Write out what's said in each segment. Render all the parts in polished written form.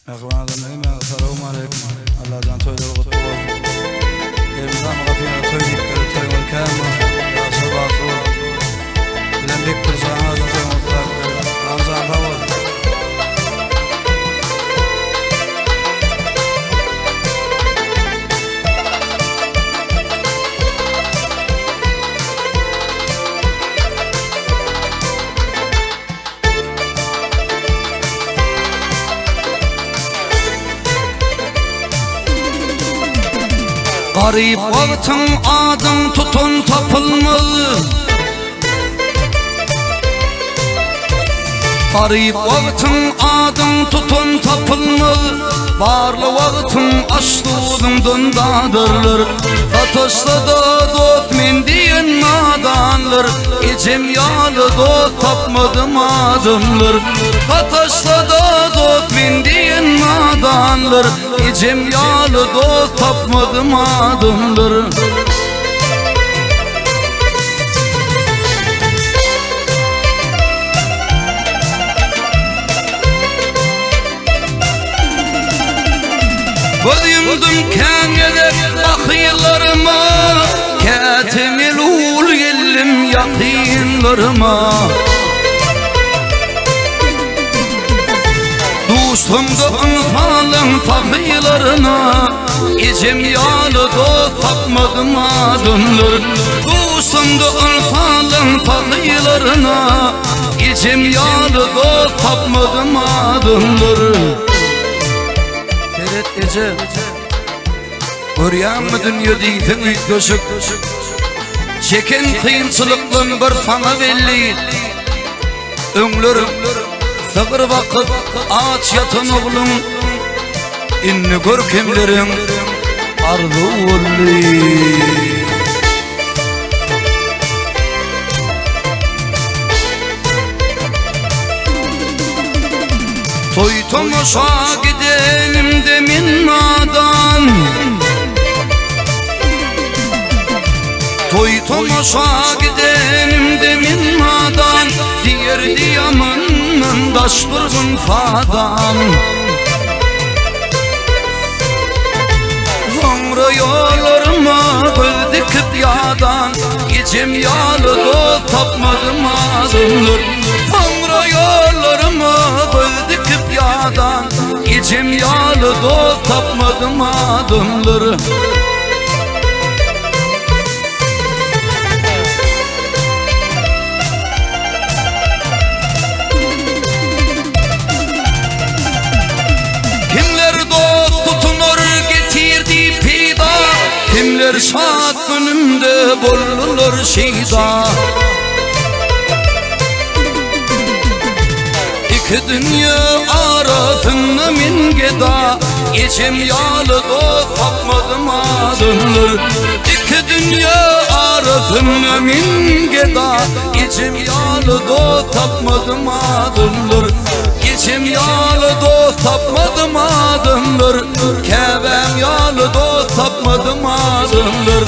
Assalamu alaikum. Allah'tan toyları kutlu olsun. Elimizden kapıya toy dikleri, toyun kâma, ya sabahı olsun. Bilen diktir sana da toyun kutlar. Ramazan favor. Garip vaktin adım tutun tapılmalı. Garip vaktin adım tutun tapılmalı. Barlı vaktin açlığından dadırlar. Tatışlı da dost men diyen nadanlar. Ecem yalı dost tapmadım adımlar. Tatışlı da dost men diyen nadanlar. Ecem yalı dost tapmadım adımlar. Gözümdüm kângede bakıylarıma, kâtemil ul gellim yakınlarıma. Dostumdu ınfalın fakirlarına, ecem yalı dost tapmadım adımlar. Dostumdu ınfalın fakirlarına, ecem yalı dost tapmadım adımlar. Ece görýän mi dünýä diýsen üýtgeşik, çeken kıyınçılıklan bir sana belli. Öňlerim sagır vakyt aç ýatan oglum, inni görkemleriň arzu boldy. Toy tomaşa gidenim de min nadan, toy tomaşa gidenim de min nadan. Diýerdi ýamandan daşdyrgyn fadan. Soňra ýollarıma göz dikip ýadan, ecem ýaly dost tapmadym adymlar. Soňra ýollarıma göz dikip ýadan, ecem ýaly dost tapmadım adımlar. Kimler dost tutunur getirdi pida, kimler şad günümde bolulur şida. İki dünya arasında min geda, ecem yalı dost tapmadım adımlar. İki dünya arasında min geda, ecem yalı dost tapmadım adımlar. Ecem yalı dost tapmadım adımlar. Kebem yalı dost tapmadım adımlar.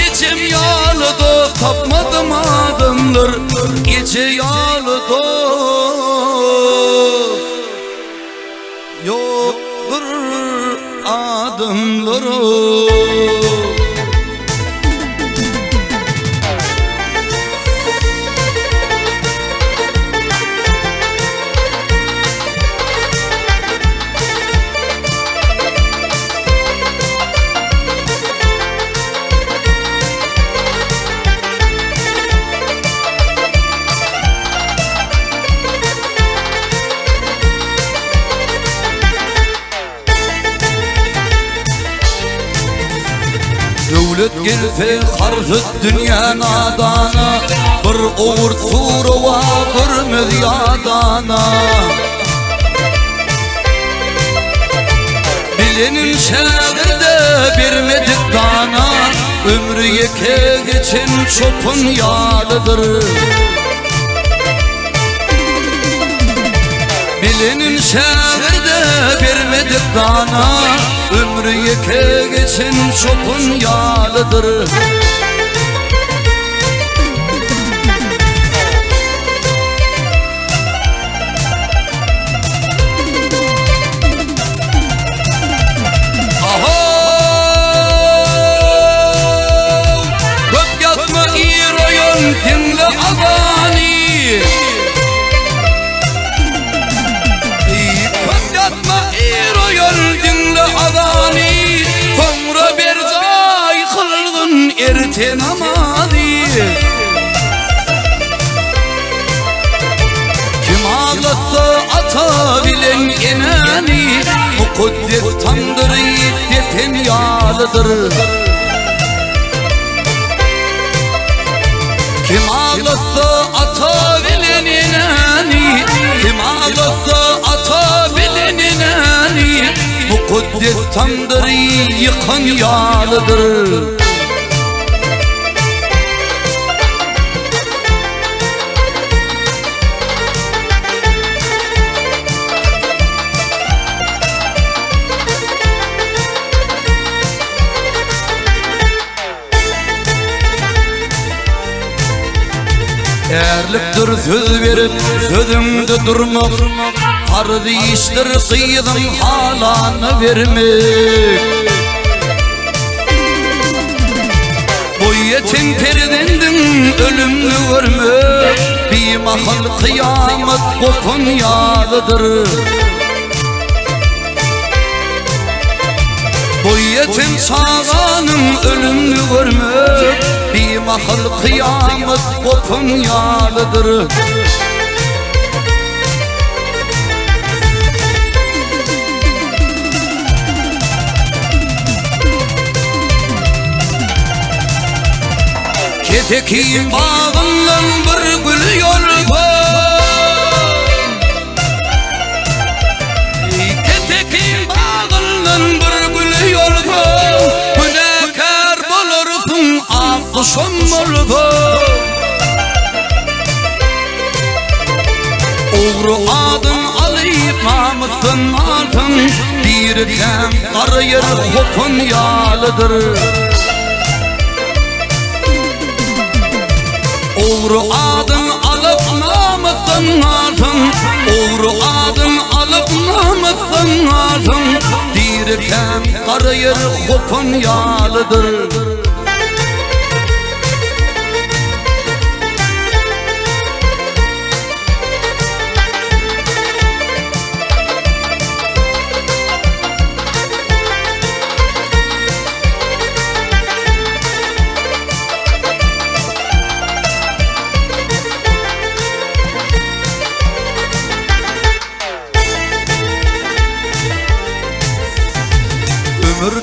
Ecem yalı dost tapmadım adımlar. Ece yalı dost yoktur adımları. Dövlet gelse harfet dünya nadana, bir uğur suruva görmez yadana. Bilenin şehirde bermedik dana, ömrü yeke geçen çopun yalıdır. Bilenin şehirde bermedik dana, ömrü yeke geçen çopun yalıdır. ten amali. Kim ağlatsa atabilen enani, mukaddes Tanrı yiğit yalıdır. Kim ağlatsa atabilen enani, kim ağlatsa atabilen enani, mukaddes Tanrı yıkan yalıdır. Erliktir söz verip sözümde durmak, farz iştir kıydım halanı vermek. Bu yetim perdendin ölümlü görmek, bir mahal kıyamet kopun yalıdır. Bu yetim sağanın ölümlü görmek, bir mahal kıyamet kopun yalıdır. Ketekin bağından bir gül yol var, ketekin bağından bir gül yol var, günahkar bulursun akşam olur. Uğru adım alayıp namusun altın, dirken karayır hopun yalıdır. Uğru adım alıp namusun altın, uğru adım alıp namusun altın, dirken karayır hopun yalıdır.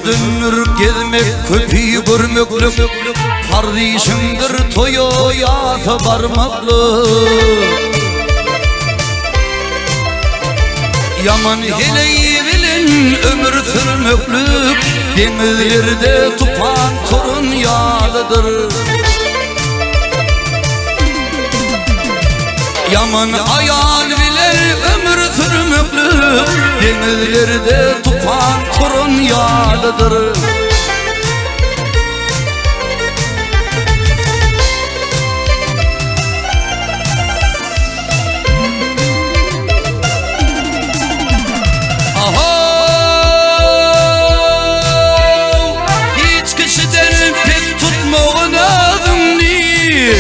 Ömür gezmek, köpeği görmeklük, kardeşimdir toyu yasa barmaklık. Yaman heleyi bilen ömür sürmeklük, denizlerde tupan torun yalıdır. Yaman hayal bilen ömür sürmeklük, denizlerde tupan torun yalıdır. Hiç kişiden pek tutmağın adımni,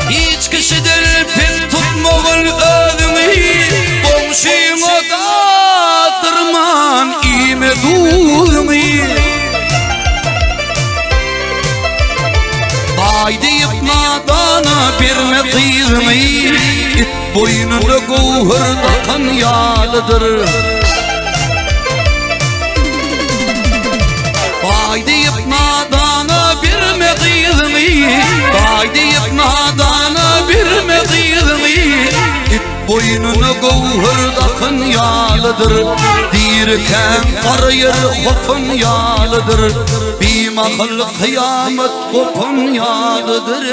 hiç kişiden pek tutmağın adımni, komşuma dağıtırman ime dulmi. Vay deyip nadana birme kıyılmi, it boynunda gövhür takan yalıdır. Vay deyip nadana birme kıyılmi, vay deyip nadana birme kıyılmi, it boynuna gövhür takan yalıdır. Dirken karayır hopun yalıdır, bir mahal kıyamet kopun yalıdır.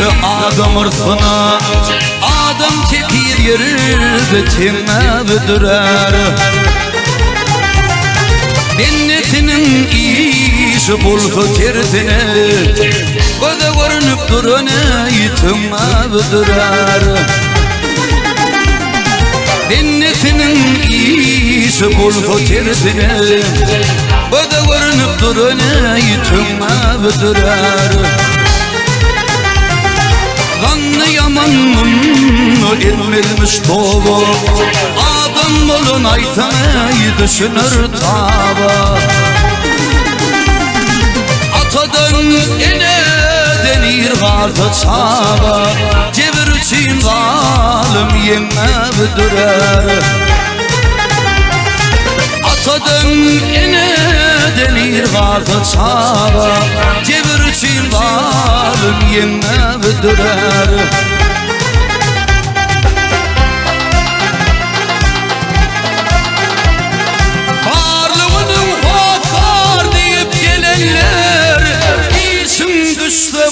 adam ırsına adam tekir yerde temme büdürer Dennetinin işi bulsa tertine Göze görünüp durana yitime büdürer Dennetinin işi bulsa tertine Göze görünüp durana yitime büdürer Zanlı yamanın ilmilmiş toğu Adam olun aytamayı düşünür taba Atadan ene denir vardı çaba Cevir için zalim yemme büdürer Atadan ene denir vardı çaba Cevir için zalim yemme büdürer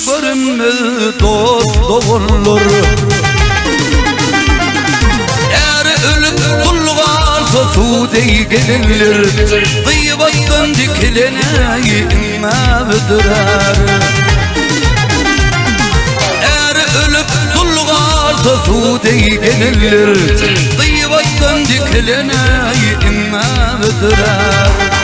Görünmez dost doğurlar Eğer ölüp kullarsa su dey gelinler Gıybattan dikilene inme büdürer Eğer ölüp kullarsa su dey gelinler Gıybattan dikilene inme büdürer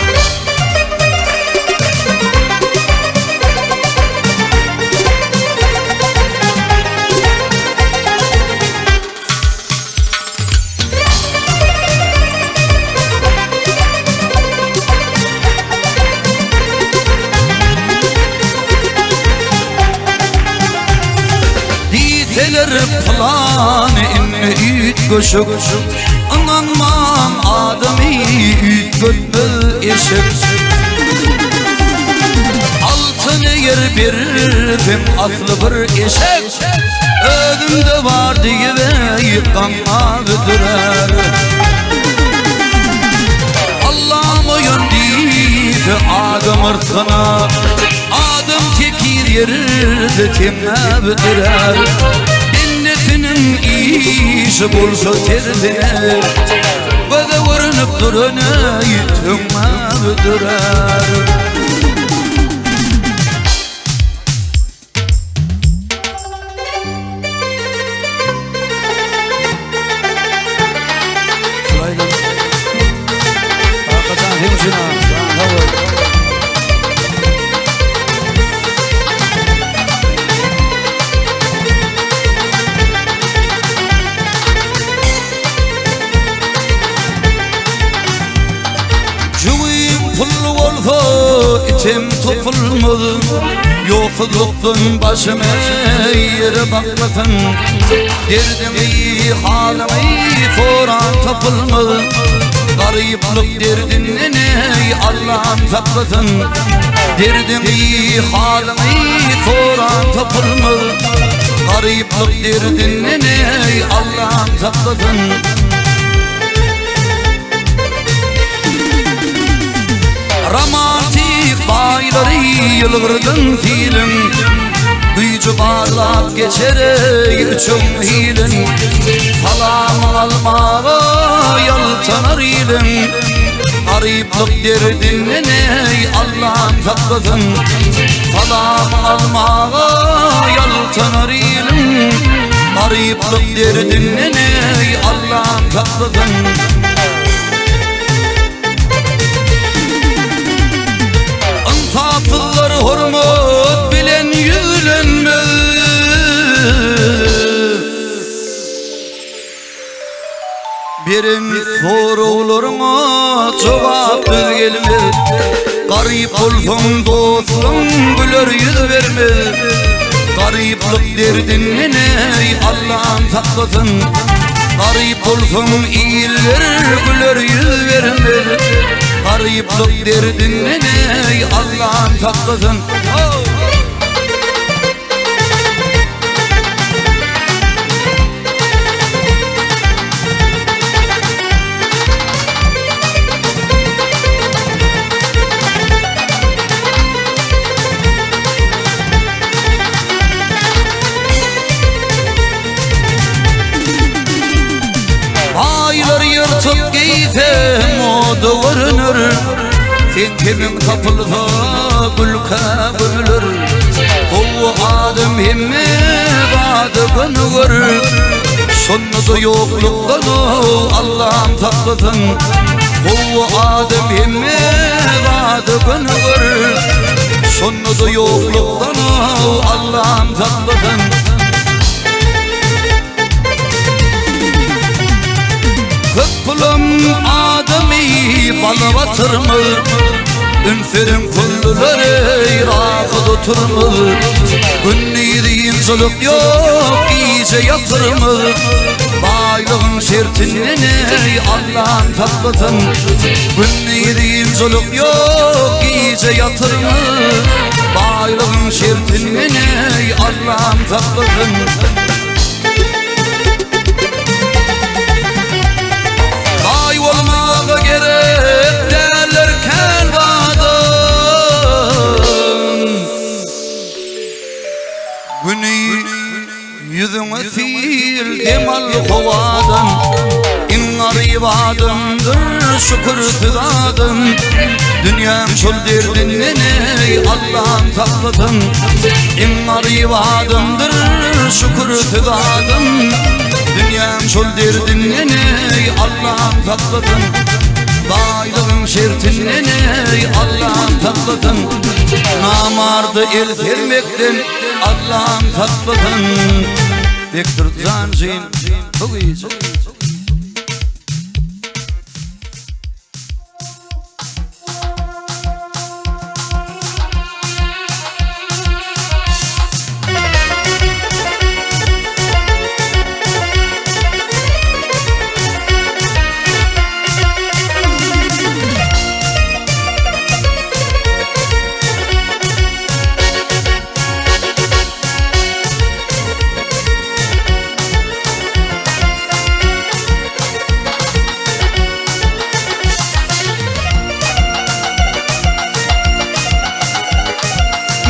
Plan inme üt göşük Ananman adamı üt götbül eşik Altını yer birdim aslı bir eşek Ödümde var diye ve yıkanma büdürer Allah'ıma yöndiyse adam ırsana Adam tekir yerde temme büdürer Dennetinin işi bulsa terdine Göze görünüp durana yitime büdürer Şurayla Arkacan hemşina Hava İçim topulmadı Yokluktan başıma yere bakmasın Derdimi halimi soran tapılmadı Gariplik derdinden ey Allah'ım saklasın Derdimi halimi soran tapılmadı Gariplik derdinden ey Allah'ım saklasın Romantik bayları yılgırdan fiilin Büyücü bağlap geçer üçün hilin Salam almağa yaltanar ilin Gariplik derdinden ey Allah'ım saklasın Salam almağa yaltanar ilin Gariplik derdinden ey Allah'ım saklasın Tatlılar hürmet bilen yülenmez Benim sorularıma cevap gelmez Garip olsun dostum güler yüz vermez Gariplik derdinden ey Allah'ım saklasın Garip olsun iyiler güler yüz vermez Gariplik derdinden ey Allah'ım saklasın giyse moda görünür. Sen kimin tapılsa gülke bölür. O adım himmi vadı günür. Sonunda yokluktan Allah'ım saklasın. O adım himmi vadı günür. Sonunda yokluktan Allah'ım saklasın. Kıpılım ademi bana batırmır. Ünferin kulları irakı tuturmur. Günlüğün zulük yok iyice yatırmır. Baylığın şertinini Allah'ın saklasın. Günlüğün zulük yok iyice yatırmır. Baylığın şertinini Allah'ın saklasın. Bay olmağa gerek derlerken yüzüme sil demal kovadan. İnnar ibadımdır şükür tüzadım. Dünyam şol derdinin Allah'ım saklasın. İnnar ibadımdır şükür tüzadım. Dünyam şol derdinin Allah'ım saklasın. Baylığın şertinin Allah'ım saklasın. Namardı el vermekten Allah'ım saklasın. Bektir zancin bu iyice.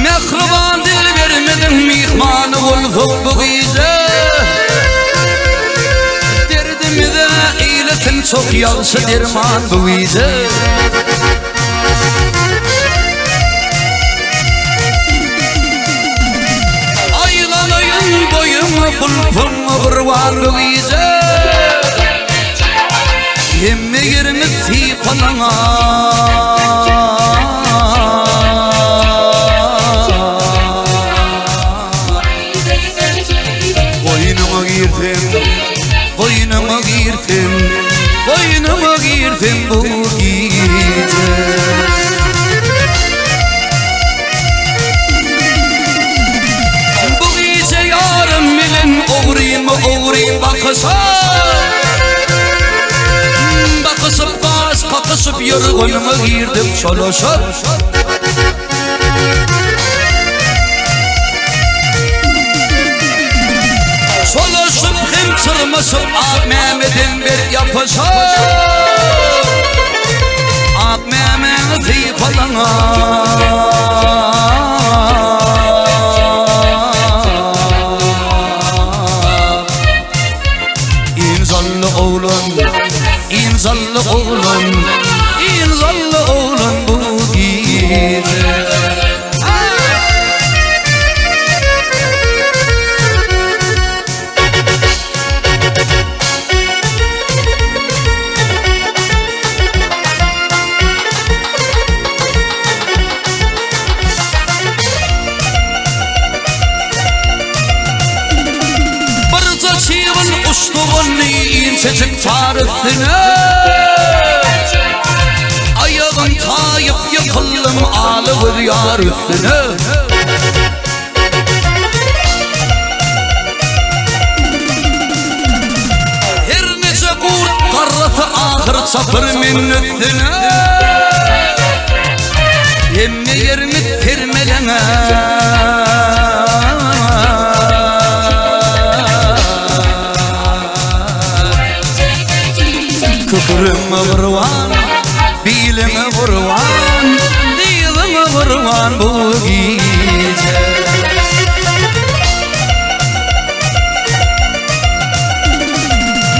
Mehriban dil vermedin mihmanı olsun bu gece. Derdimize eylesin çok yaxşı derman bu gece. Aylanayın boyumu kulpumu kurban bu gece. Yemme yerimiz siqalana. Boynuma girdim bu gece. Bu gece yarım bilin oğrayım bakısa. Bakısıp gaz kakısıp yorgunuma girdim şolaşıp. Solaşıp hem çırmasıp Ak Mehmet'in bir yapısı. Ak Mehmet'in fiyfalana. İnzallı oğlum, İnzallı oğlum, İnzallı oğlum bu gece. Ustuğunu incecik tarifine. Ayağın tayıp yıkıldım alıvır yar üstüne. Her nece kurt karrası ahır çapır minnetine. Yemme yerini termelene. Kıkırımı vurvan, bilimi vurvan, dilimi vurvan bu gece.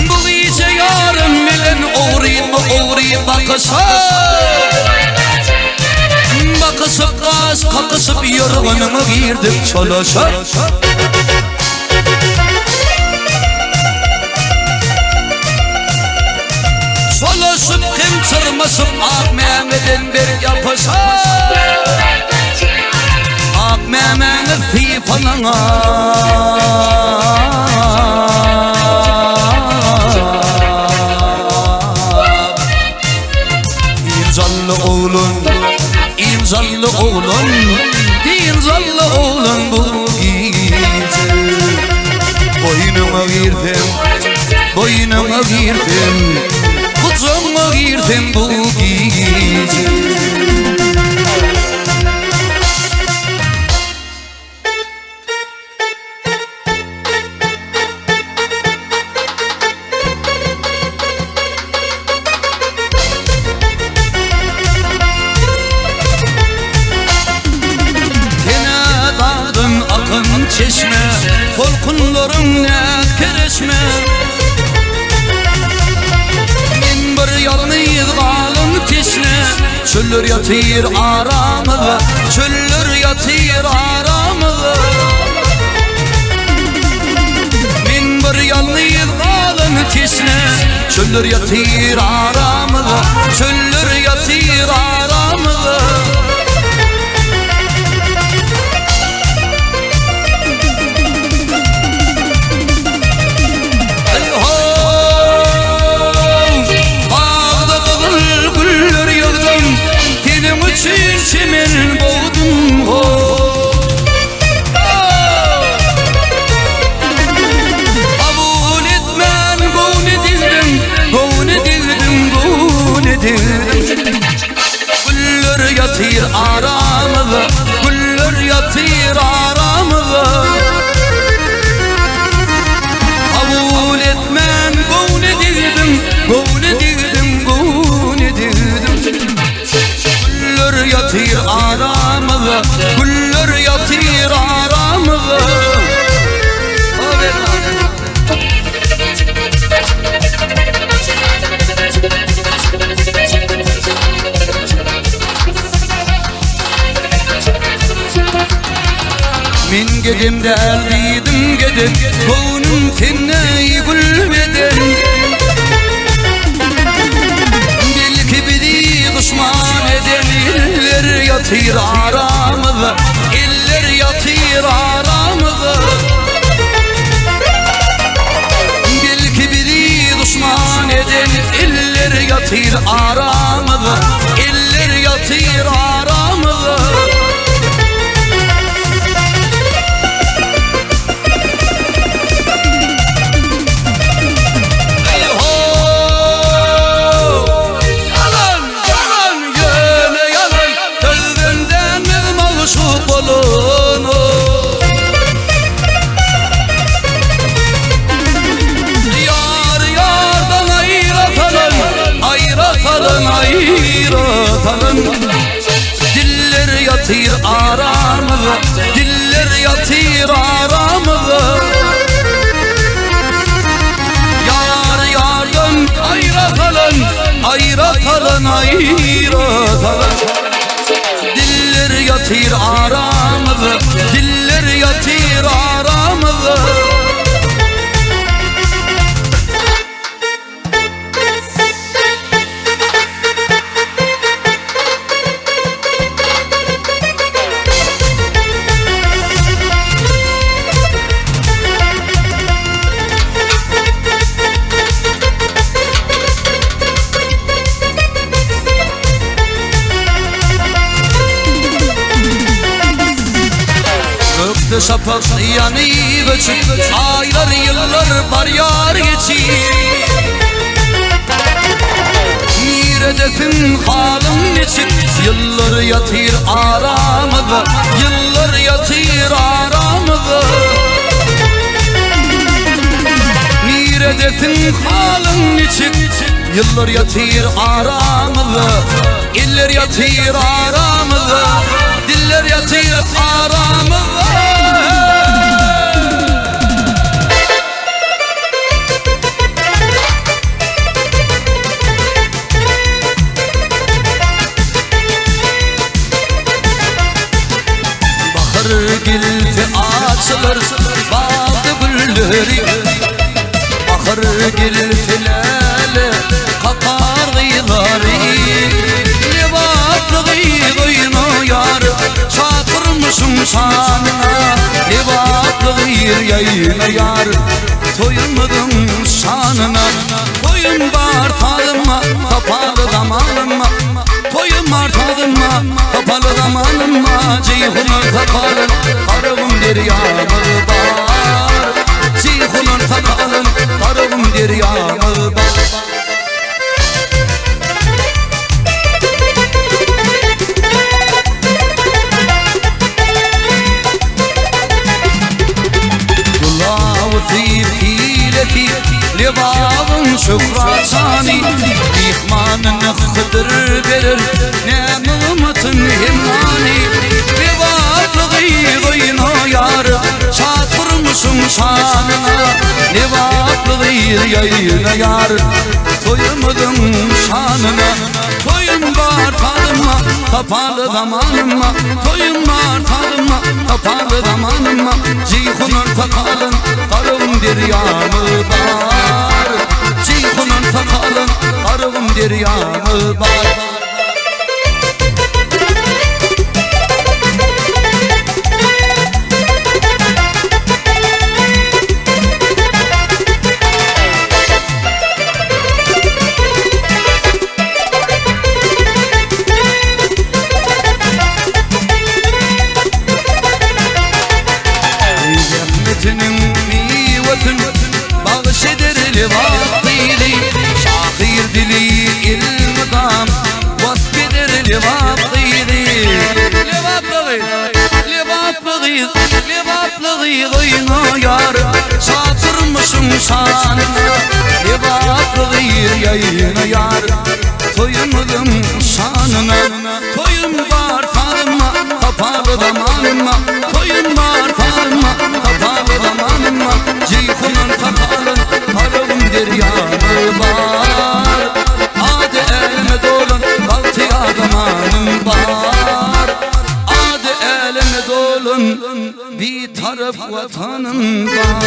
Bu gece yarım bilen uğrayım yırgınımı girdik çolaşıp. Çolaşıp kim çırmasıp Ak Mehmet'in bir yapışıp. Ak Mehmet'in fifalına İmzallı oğlun, imzallı oğlun, imzallı oğlun bu gece. Boynuma girdim, boynuma girdim, kucağıma girdim bu gece. Çeşme, korkunlarım ne kereşme. Men bir yalnız kalım teşne. Çöller yatır aramıza, çöller yatır aramıza. Men bir yalnız kalım teşne. Çöller yatır aramıza, çöller yatır aramıza. Çimen boğdum kabul etmen bu nedirdim, bu nedirdim, bu nedirdim. Güller yatır aramıza, güller yatır aramıza. Kabul etmen bu nedirdim, bu nedirdim, bu nedirdim. Güller yatır aramıza, güller yatır aramıza. Men gedim derdiydim gedim, koynum tenneyi gülmeden. Belki biri düşman eden eller yatır aramıza, eller yatır aramıza. Belki biri düşman eden eller yatır aramıza, eller yatır aramıza. Diller yatır aramıza, diller yatır aramıza. Yar yardan ayrıtalım, ayrıtalım, ayrıtalım. Diller yatır aramıza, diller yatır aramıza. Şafak yanıp öçüp, aylar yıllar var yar geçir. Bir hedefim halim neçip, yıllar yatır aramıza, yıllar yatır aramıza. Bir hedefim halim neçip, yıllar yatır aramıza, eller yatır aramıza, diller yatır aramıza. açılır baldı gülleri. Ahır gelir filali kakar gıyları. Libatlı gıyını yar çatırmışım sanına. Libatlı gıyır yayına yar toyunmadım şanına. Toyun var tadıma kapalı zamanıma. Toyun var tadıma kapalı zamanıma. Ceyhunun takalın karıvım deryamı var. Ceyhunun takalın karıvım deryamı var. Libabın şükratani ihmanını kıdır verir nemımatın hemmani. Libablı gıyını yar çatırmışım şanına. Libablı yayına yar toyamadım şanına. Toyum var tadıma kapalı zamanıma. Toyum var tadıma kapalı zamanıma. Ceyhunun takalın karım deryamı var. Ceyhunun takalın karım deryamı var. Şahir dili ilmidam vasfidir livatlıydı. Livatlı gıyını yar çatırmışım şanına. Livatlı yayını yar toyunmadım şanına. Toyun var tadıma kapalı zamanıma. Toyun var tadıma kapalı zamanıma. Ceyhunun takalın karım deryamı var. Adı elime dolun baltıya zamanım var. Adı elime dolun bir taraf vatanım var.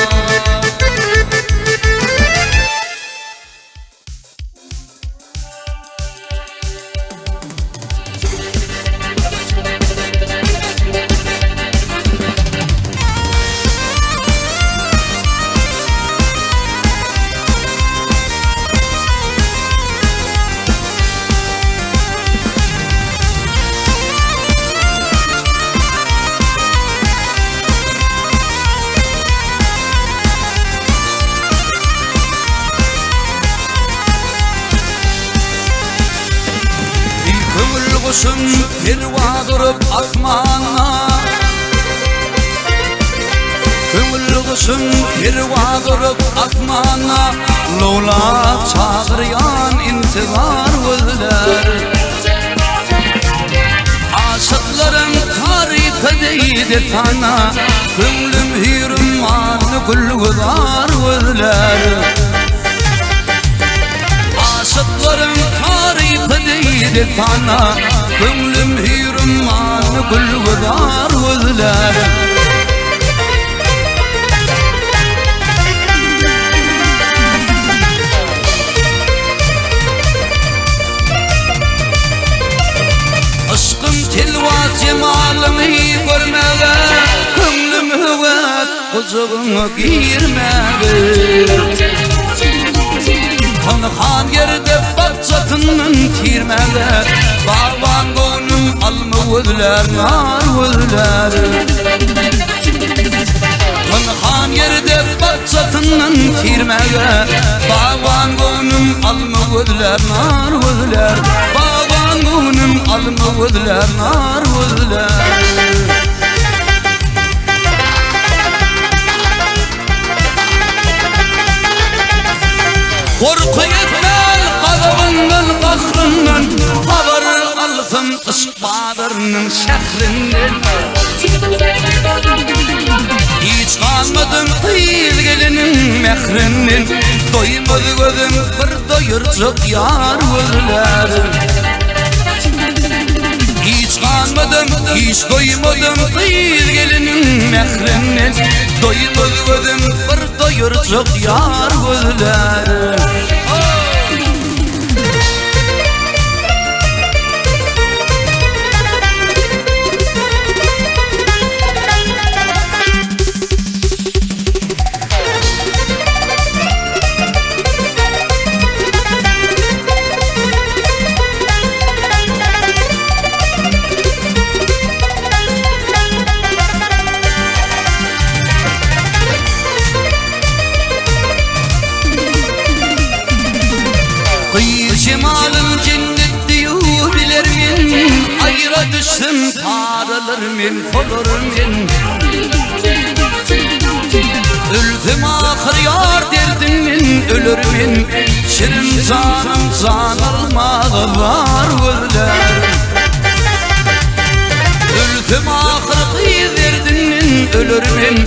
Kuşum pirva durup asmana. Köngül kuşum pirva durup asmana. Lola çağıryan intizar gözler. Aşıkların tarifedeydi sana. Köngülüm hürüm vardı gülgüzar gözler. Aşıkların tarifedeydi sana. Gönlüm hürüm anı gülgüzar gözler. Aşkım tilva cemalını görmeye. Gönlüm hüvet kuzuğunu girmeye. Kanıhan yerde batçatının tirmede. Baban gönlüm alma gözler nar gözler. Kanıhan yerde batçatının tirmede. Baban gönlüm alma gözler nar gözler. Baban gönlüm alma gözler nar gözler. Korku etmel kazabından kahrından. Haber alsın ışık bağlarının şehrinden. Hiç kalmadım kıyıl gelinin mehrinden. Doymadı gözüm bir doyurcuk yar gözler. Hiç kalmadım hiç doymadım kıyıl gelinin mehrinden. Doymadım bir doyurcuk yar gözlerim. Cemal'ın cennet diyor bilermin, ayra düşsün tarılırmin, folurmin. Öldüm ahır yar derdimin, ölürmin. Şirin canım can almağı var gözler. Öldüm ahır kıyı derdimin, ölürmin.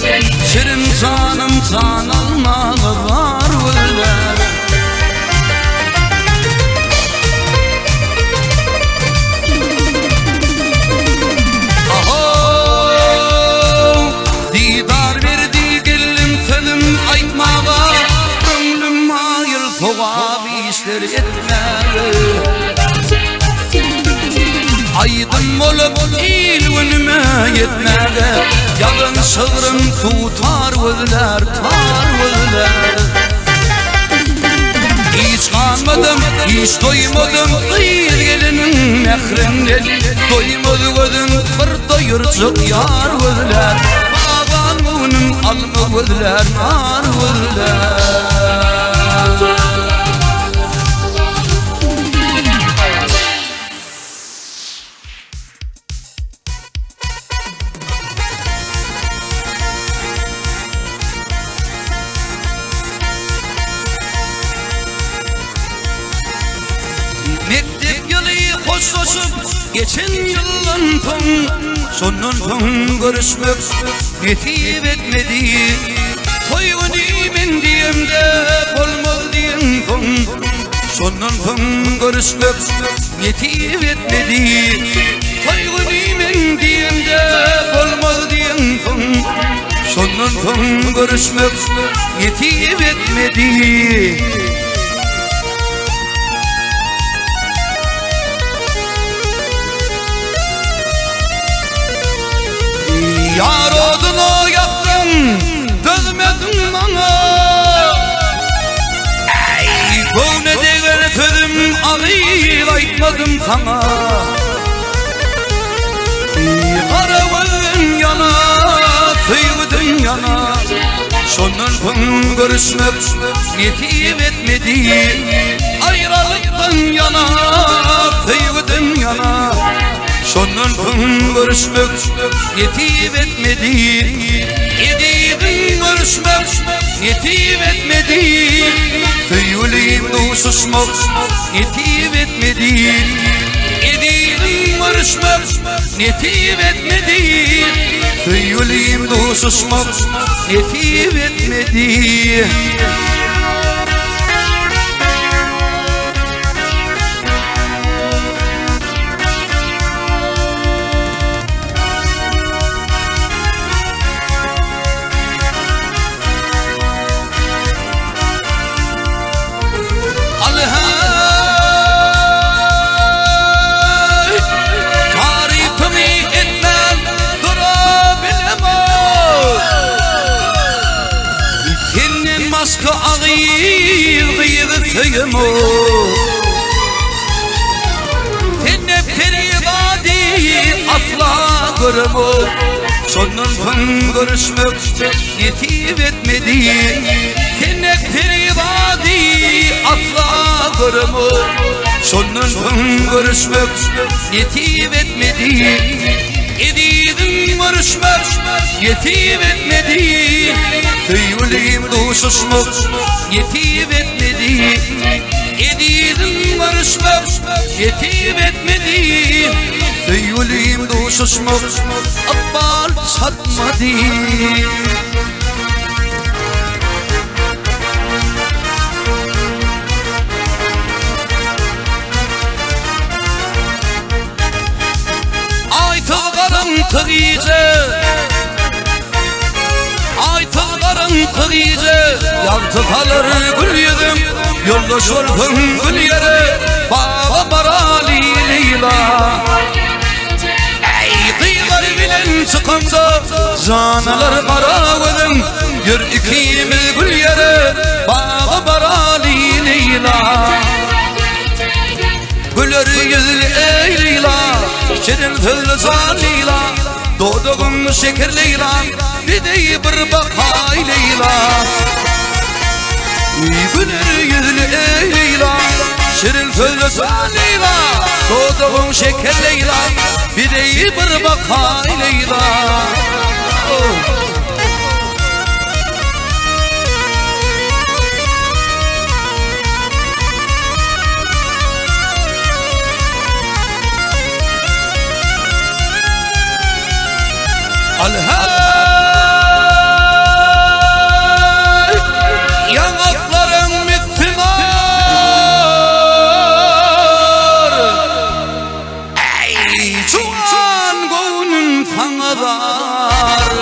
Şirin canım can almağı var gözler. İşler yetmedi. Aydın olup il önüme yetmedi. Yalın sığırım tutar gözler, tar gözler. Hiç kanmadım, hiç doymadım kıyır gelinin mehrinden. Doymadı gözüm bir doyurcuk yar gözler. Bağan bunun alma gözler, tar gözler. Mektep yılı koşuşup geçen yılın ton, sonun ton görüşmek netip etmedi. Toy günümen diyem de olmaz diyem ton, sonun ton görüşmek netip etmedi. Toy günümen diyem de olmaz diyem ton, sonun ton görüşmek netip etmedi. Yar odunu yaktım, dözmedin bana. Ey kone dever sözüm ağıyla aytmadım sana. Kara gözün yana, tüygüdün yana. Sonun görüşmek netip etmedi. Ayrılıktan yana, tüygüdün yana. Sonun görüşmek netip etmedi. Edibin görüşmek netip etmedi. Yüreğimde susmak netip etmedi. Edibin görüşmek netip etmedi. Yüreğimde susmak netip etmedi. Maskı ağır kıyığı tüyümü Tenne peribadi asla görümü Sonun görüşmek netip etmedi. Tenne peribadi asla görümü Sonun görüşmek netip etmedi. Edidin görüşmek netip etmedi. Yüreğimde susmak netip etmedi. Edidin görüşmek netip etmedi. Yüreğimde susmak abbal satmadı. Ay tığlarım tığıcı, ay kıgice Yaltı kalır gül yedim Yoldaş olgun gül yere Bağa barali leyla Ey kıyılar bilen çıkımda Zanalar karavedim Gör ikimiz gül yere Bağa barali leyla Güller yüzlü ey leyla Şirin sözlü salila Doğduğum şeker leyla Bir de bir bakay leyla Güller yüzlü ey leyla Şirin sözlü salila Doğduğum şeker leyla Bir de bir bakay leyla Alhay yanaklarım mittinar Ey çuan gönlüm fanadar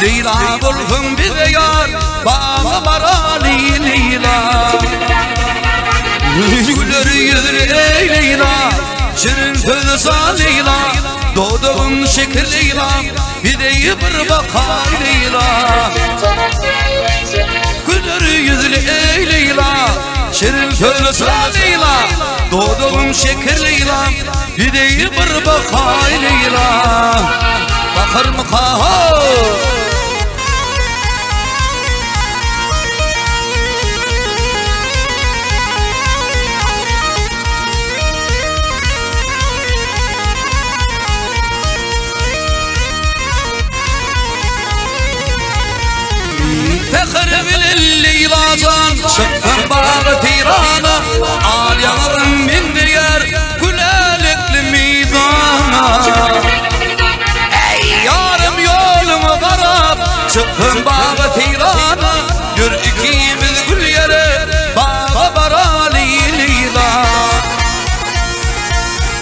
Leyla bulgun bir yar Bağa barali Leyla Güller yüzlü ey Leyla Şirin sözlü salila Doğduğum şeker leyla Bir de bir bakar leyla Güller yüzlü ey leyla Şirin sözlü leyla Doğduğum şeker leyla Bir de bir bakar leyla Bakar mı kaho Fekhr bilil leylazan Çıktım bağı tirana Al yanarım min diyer Gülelikli midana Ey yarım yolumu karab Çıktım bağı tirana Gör ikimiz gül yere Bağı barali leyla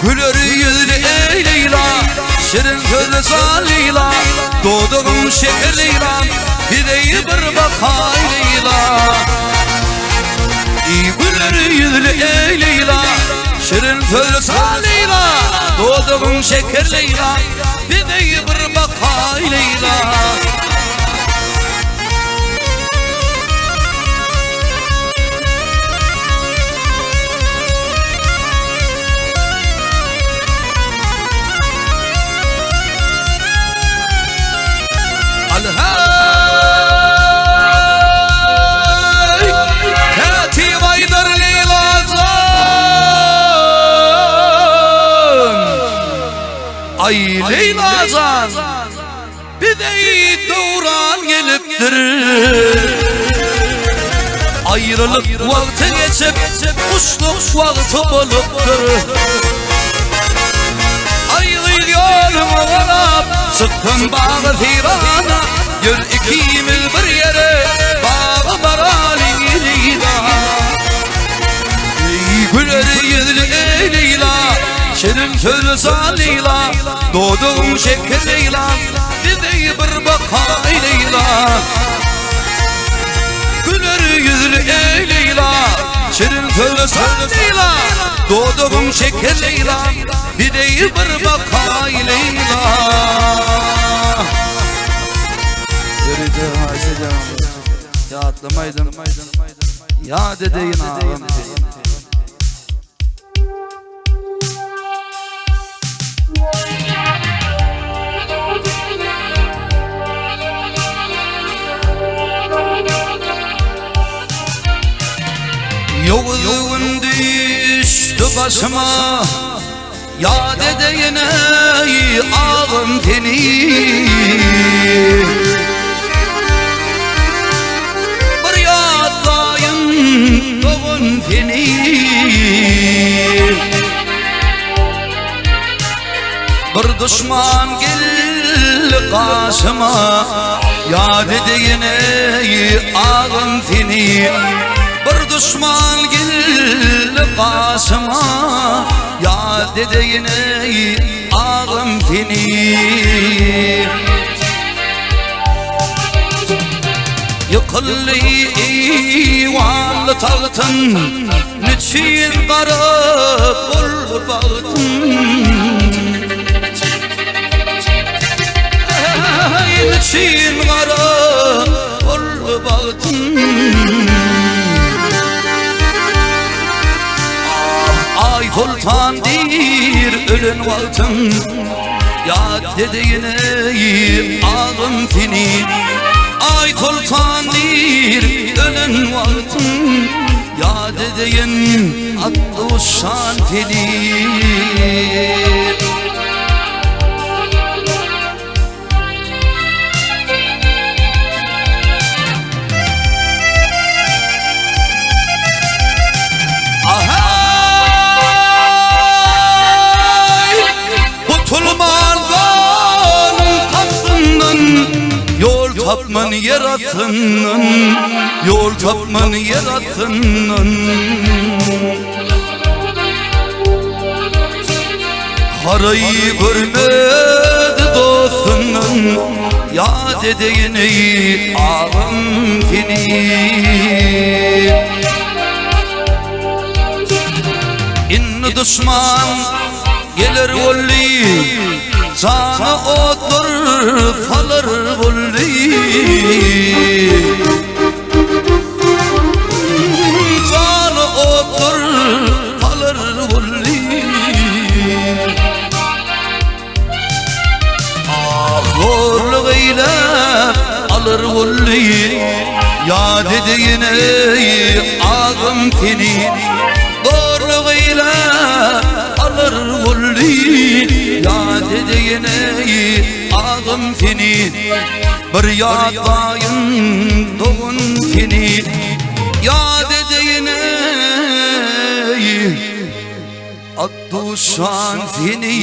Güller yüzlü ey leyla Şirin sözlü salila Doğduğum şeker leyla Bir de bir bakay leyla Güller yüzlü ey leyla Şirin sözlü salila Doğduğum şeker leyla Bir de bir bakay leyla Ay Leyla'zan Bir de doğran geliptir Ayrılık vakti geçip Kuşluk vakti buluptur Ayrı yolum varap Çıktım bağı firana Gör ikimiz bir yere Bağı barali leyla Güller yüzlü ey leyla Şirin sözlü salila Doğduğum şeker leyla Bir de bir bakay leyla Güller yüzlü ey leyla Şirin sözlü salila Doğduğum şeker leyla Bir de bir bakay leyla Yürüdüm Ayşe'cim Ya atlamaydım Ya dedeyin ağam Yolun düştü başıma Yad edeyim ey ağım teni Bir yadlayın doğun teni Bir düşman gel karşıma Yad edeyim ey ağım teni Bir düşman gel karşıma Yad edeyim ey ağım teni Yıkıllı ivanlı tağıtın Niçin garip oldu bağıtın Niçin garip oldu bağıtın Ay sultandir ölün valtın Ya dediğine ağım fini Ay sultandir ölün valtın Ya dediğin adlı şan fini Tapman yaratının Yol tapman yaratının Harayı görmedi dostunun Yad edeyini ağım fini İnni düşman gelir volli Sana otur falır volli Sana otur falır volli Ah zorluk eyle alır volli Ya dediğine ağım fini Zorluk eyle alır volli Ya dediğine ağım fini Bir yadayın doğun fini Ya dediğine addu şan fini